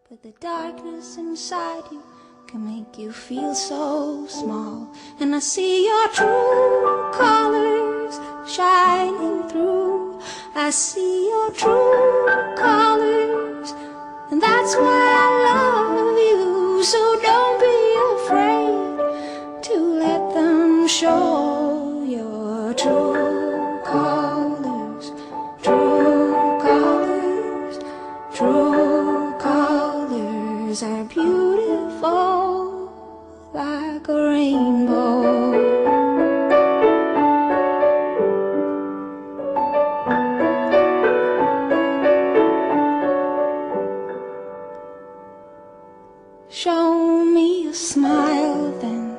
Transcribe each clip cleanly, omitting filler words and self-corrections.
But the darkness inside you can make you feel so small. And I see your true colors shining through. I see your true colors, and that's why I love you. So don't be afraid to let them show your true colors. True colors, true colors are beautiful like a rainbow. Show me a smile then.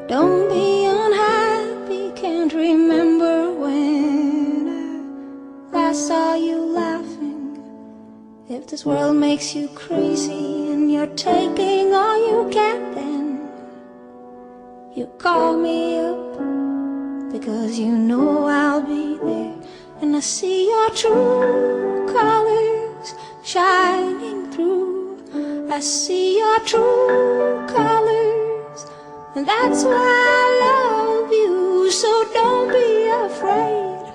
Don't be unhappy, can't remember when I last saw you laughing. If this world makes you crazy and you're taking all you get, then you call me up, because you know I'll be there. And I see your true colors shining through. I see your true colors, and that's why I love you. So don't be afraid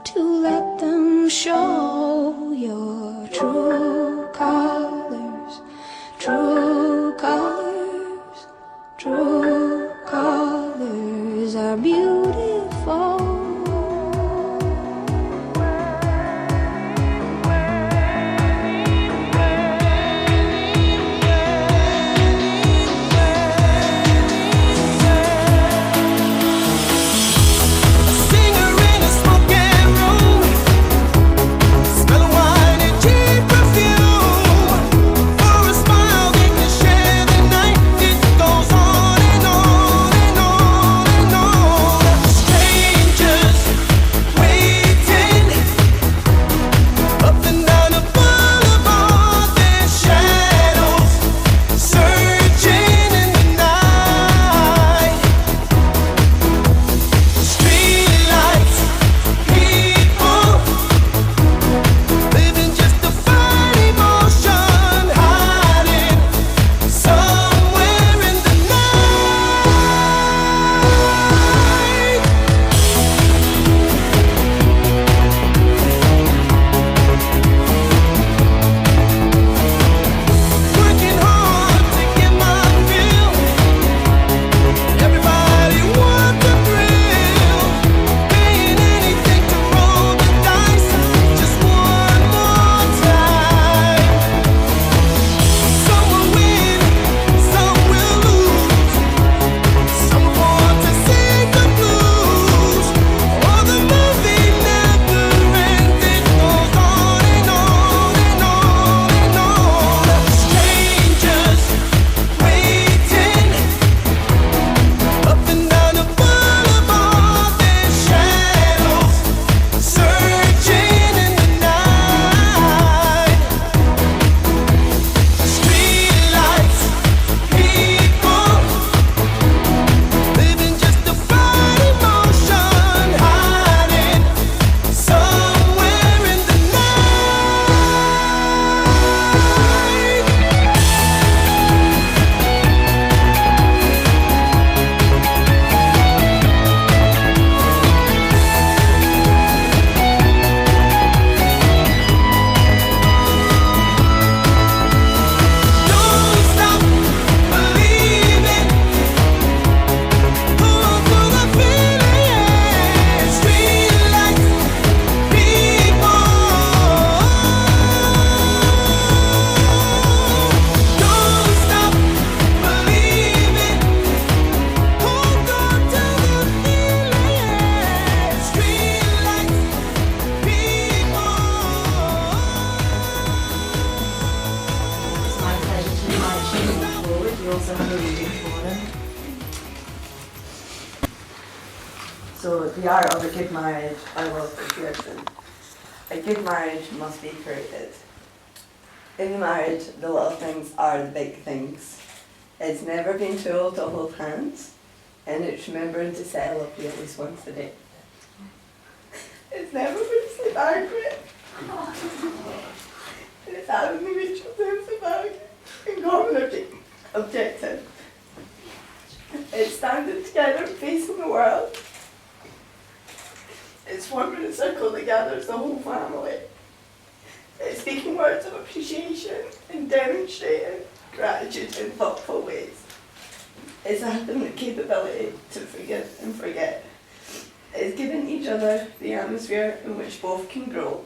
to let them show your true colors. True colors, true colors are beautiful. So the art of a good marriage, I love the Pearson. A good marriage must be created. In the marriage, the little things are the big things. It's never been too old to hold hands, and it's remembering to settle up at least once a day. It's never been sleep accurate. It's having me objective. It's standing together facing the world. It's forming a circle that gathers the whole family. It's speaking words of appreciation and demonstrating gratitude in thoughtful ways. It's having the capability to forgive and forget. It's giving each other the atmosphere in which both can grow.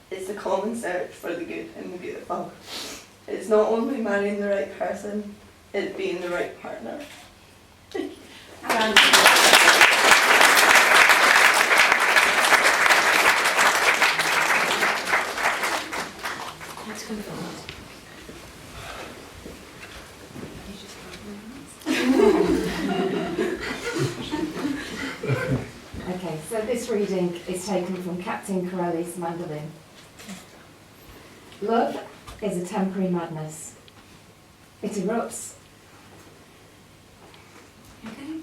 It's the common search for the good and the beautiful. It's not only marrying the right person, it's being the right partner. Thank you. Okay, so this reading is taken from Captain Corelli's Mandolin. Love is a temporary madness. It erupts. Okay.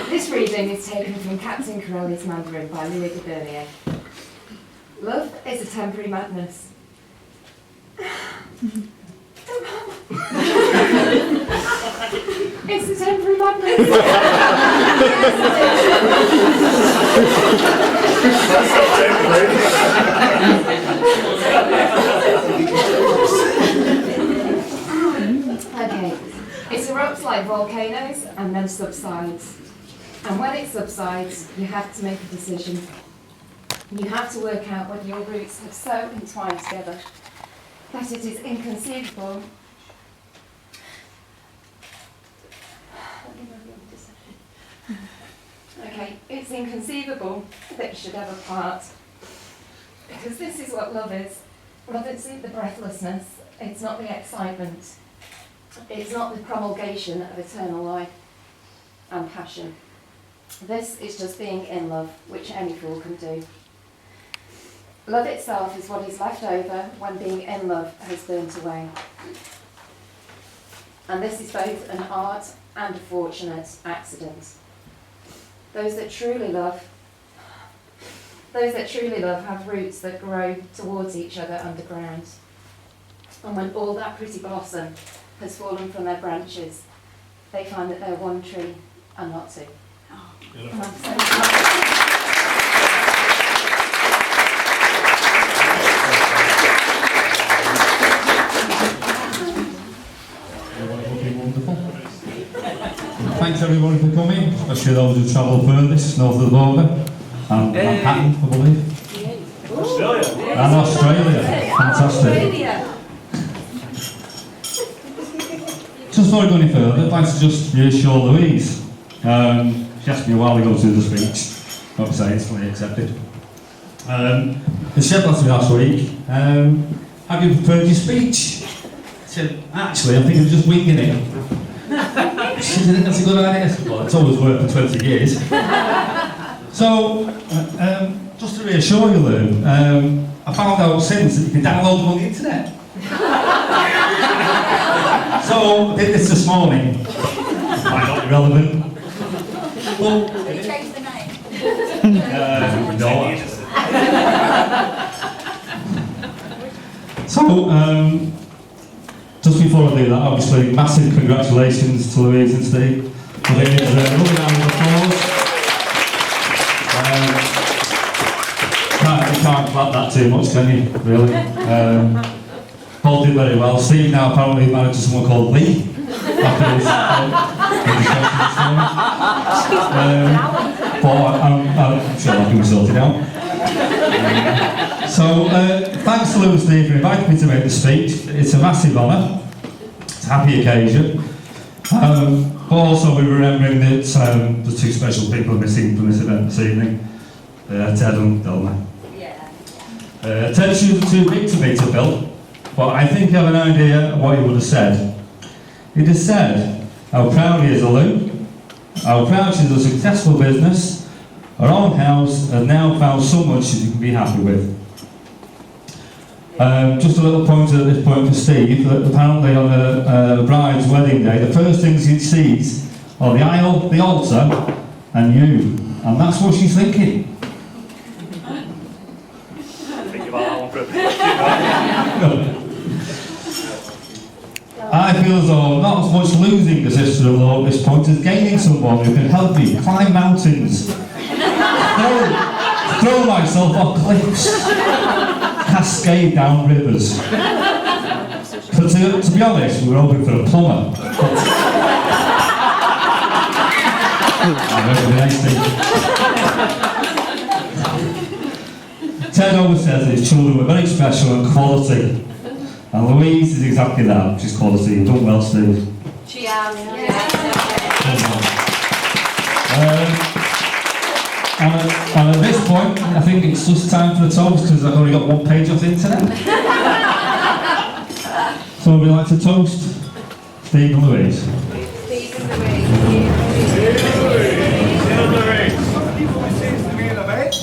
This reading is taken from Captain Corelli's Mandarin by Louise. Love is a temporary madness. It's a temporary madness. Okay. It erupts like volcanoes and then subsides. And when it subsides, you have to make a decision. You have to work out whether your roots have so entwined together that it is inconceivable. Okay, it's inconceivable that you should ever part. Because this is what love is. Love isn't the breathlessness, it's not the excitement, it's not the promulgation of eternal life and passion. This is just being in love, which any fool can do. Love itself is what is left over when being in love has burnt away. And this is both an art and a fortunate accident. Those that truly love have roots that grow towards each other underground. And when all that pretty blossom has fallen from their branches, they find that they're one tree and not two. And I'm so Thanks everybody for coming, especially those who travel furthest north of the border. And Manhattan, I believe. Australia. And Australia. Fantastic. Just before I go any further, I'd like to just reassure Louise. She asked me a while ago to do the speech. Obviously, it's fully accepted. She said that to me last week. Have you prepared your speech? I said, actually, I think I'm just winging it. She said, that's a good idea. Well, it's always worked for 20 years. So, just to reassure you, Lou, I found out since that you can download them on the internet. So, I did this morning. Might not be relevant. Well, Have you changed the name? no. So, just before I do that, obviously, massive congratulations to Louise and Steve. I think it's a lovely round of applause. You can't clap that too much, can you? Really? Paul did very well. Steve now apparently married to someone called Lee. After his but I'm sure I can sort it out. So, thanks to Lou and Steve for inviting me to make the speech. It's a massive honour. It's a happy occasion. But also we're remembering that there's two special people missing from this event this evening. Ted and Delma. Ted's shoes are too big to me to fill, but I think I have an idea of what he would have said. He'd have said how proud he is of Lou, how proud she's a successful business, her own house, and now found someone she can be happy with. Just a little pointer at this point for Steve, that apparently on the bride's wedding day, the first things he sees are the aisle, the altar, and you. And that's what she's thinking. Think about that one for a bit. I feel as though I'm not as much losing a sister-in-law at this point as gaining someone who can help me climb mountains, throw myself off cliffs, cascade down rivers. But to be honest, we were hoping for a plumber. Ted always says that his children were very special and quality. And Louise is exactly that, which is quality. You've done well, Steve. She has. And at this point, I think it's just time for the toast because I've only got one page off the internet. So we'd like to toast Steve and Louise. Some people would say it's the main event,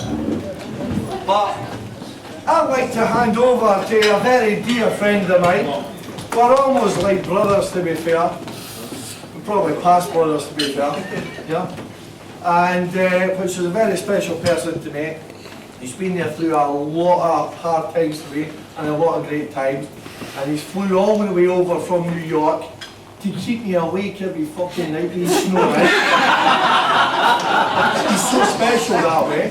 but I'd like to hand over to a very dear friend of mine. We're almost like brothers, to be fair. We're probably past brothers, to be fair. Yeah. And which is a very special person to me. He's been there through a lot of hard times for me and a lot of great times. And he's flew all the way over from New York to keep me awake every fucking night. He's snoring. He's so special that way.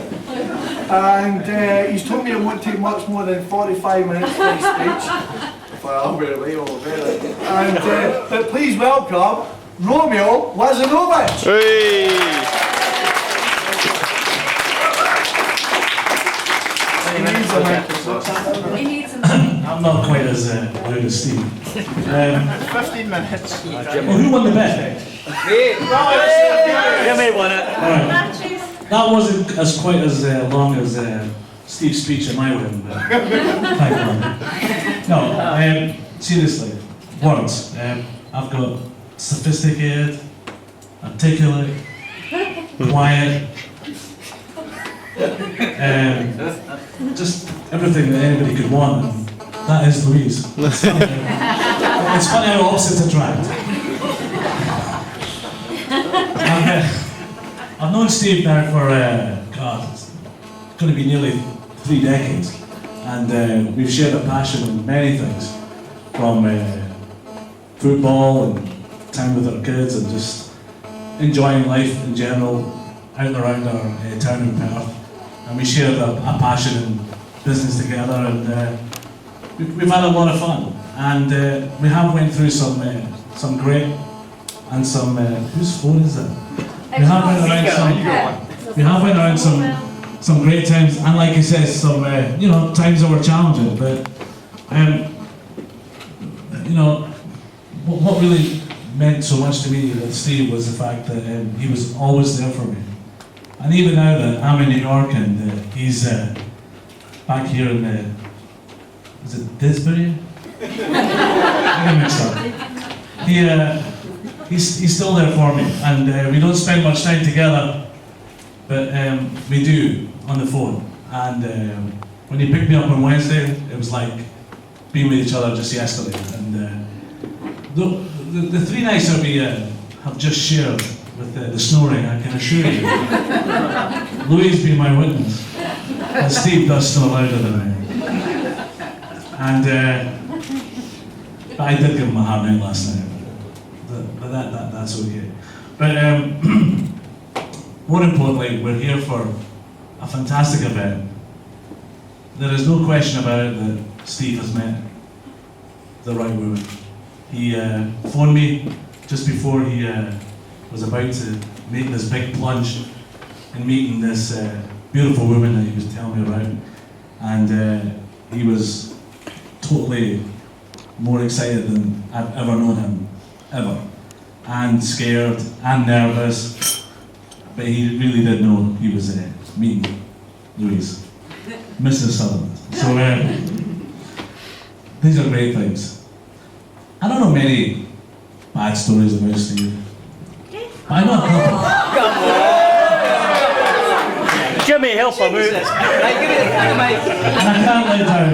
And he's told me it won't take much more than 45 minutes for his speech. Well, really, oh, really. And but please welcome Romeo Lazanovich. Hey! I'm not quite as loud as Steve. 15 minutes. Well, who won the bet? You may want it. That wasn't as quite as long as Steve's speech at my wedding. No, seriously, words. I've got sophisticated, articulate, quiet, just everything that anybody could want, and that is Louise. It's funny how opposites attract. I've known Steve now for, God, it's going to be nearly 3 decades, and we've shared a passion in many things, from football and time with our kids and just enjoying life in general out and around our town in Perth. And we shared a passion in business together, and we've had a lot of fun. And we have went through some great and some whose phone is that? We have went around some great times, and like he says, some times that were challenging. But what really meant so much to me with Steve was the fact that he was always there for me. And even now that I'm in New York and he's back here in is it Disbury? I get mixed up. He's still there for me, and we don't spend much time together, but we do on the phone. And when he picked me up on Wednesday, it was like being with each other just yesterday. And the 3 nights that we have just shared with the snoring, I can assure you, Louise being my witness, and Steve does snore louder than me. And I did give him a hard night last night, but that's okay. But more importantly, we're here for a fantastic event. There is no question about it that Steve has met the right woman. He phoned me just before he was about to make this big plunge in meeting this beautiful woman that he was telling me about, and he was totally more excited than I've ever known him, ever, and scared and nervous, but he really did know he was meeting Louise, Mrs. Sutherland. So these are great things. I don't know many bad stories about Steve. I know. Give me help, a move. And I can't let down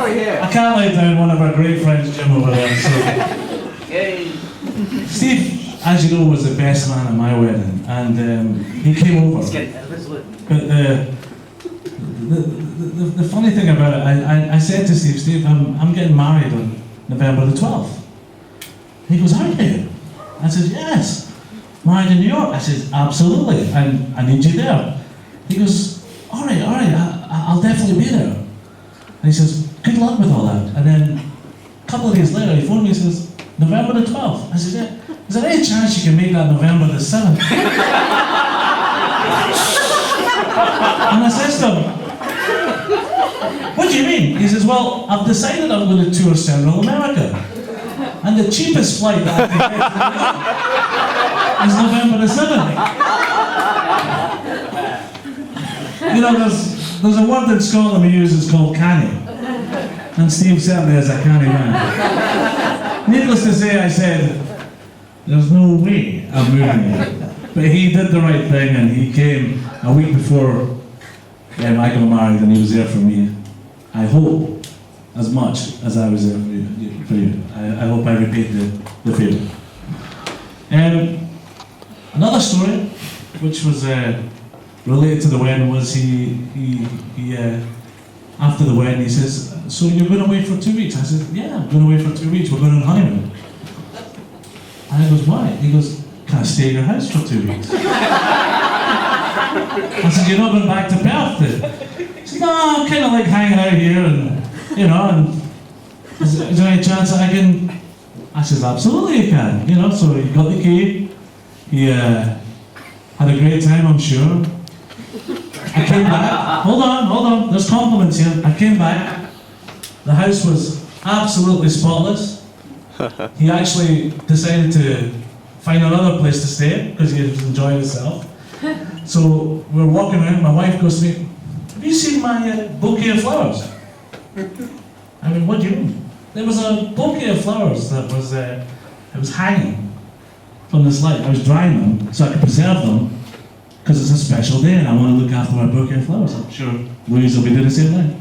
I can't let down one of our great friends, Jim, over there. So. Steve, as you know, was the best man at my wedding, and he came over. But the funny thing about it, I said to Steve, I'm getting married on November the 12th. He goes, are you? I said, yes. Married in New York? I said, absolutely, and I need you there. He goes, all right, I'll definitely be there. And he says, good luck with all that. And then a couple of days later, he phoned me and says, November the 12th. I said, yeah. Is there any chance you can make that November the 7th? And I says to him, what do you mean? He says, well, I've decided I'm going to tour Central America. And the cheapest flight that I can get is November the 7th. You know, there's a word in Scotland we use, it's called canny. And Steve certainly is a canny man. Needless to say, I said, there's no way I'm moving it. But he did the right thing, and he came a week before I got married, and he was there for me. I hope as much as I was there for you. I hope I repaid the favour. Another story, which was related to the wedding, was he after the wedding, he says, so you're going away for 2 weeks? I said, yeah, I'm going away for 2 weeks. We're going on honeymoon. And he goes, why? He goes, can I stay at your house for 2 weeks? I said, you're not going back to Perth? He said, no, I'm kind of like hanging out here, and you know, and is there any chance that I can? I said, absolutely you can. You know, so he got the key. He had a great time, I'm sure. I came back. Hold on. There's compliments here. I came back. The house was absolutely spotless. He actually decided to find another place to stay because he was enjoying himself. So we're walking around. My wife goes to me, have you seen my bouquet of flowers? I mean, what do you mean? There was a bouquet of flowers that was it was hanging from this light. I was drying them so I could preserve them because it's a special day and I want to look after my bouquet of flowers. I'm sure Louise will be doing the same thing.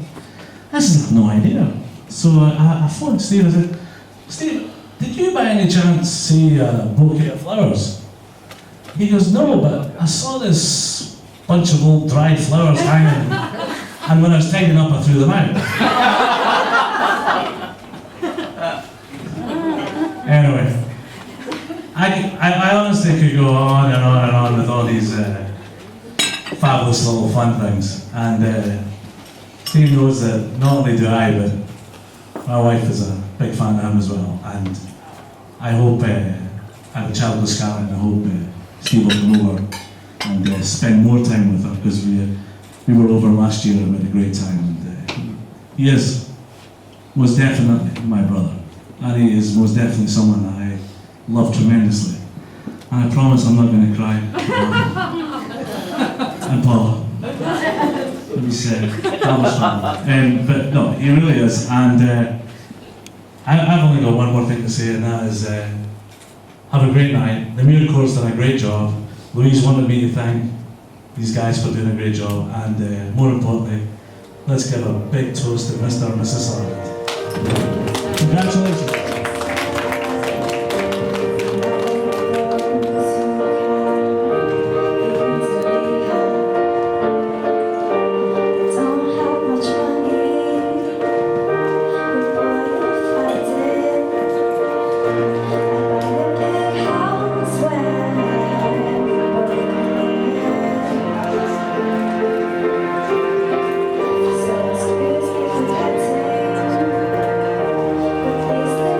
I said, I have no idea. So I phoned Steve. I said, Steve, did you by any chance see a bouquet of flowers? He goes, no, but I saw this bunch of old dried flowers hanging, and when I was tidying up, I threw them out. Anyway, I honestly could go on and on and on with all these fabulous little fun things, and Steve knows that not only do I, but my wife is a big fan of him as well, and I hope I have a child with Scarlett, and I hope Steve will come over and spend more time with her, because we were over last year and we had a great time, and he was definitely my brother, and he is most definitely someone that I love tremendously, and I promise I'm not going to cry. And Paula, let me say, that was fun. But no, he really is, and I've only got one more thing to say, and that is have a great night. The Muir Court's done a great job. Louise wanted me to thank these guys for doing a great job, and more importantly, let's give a big toast to Mr. and Mrs. Sargent. Congratulations. Please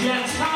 Yes,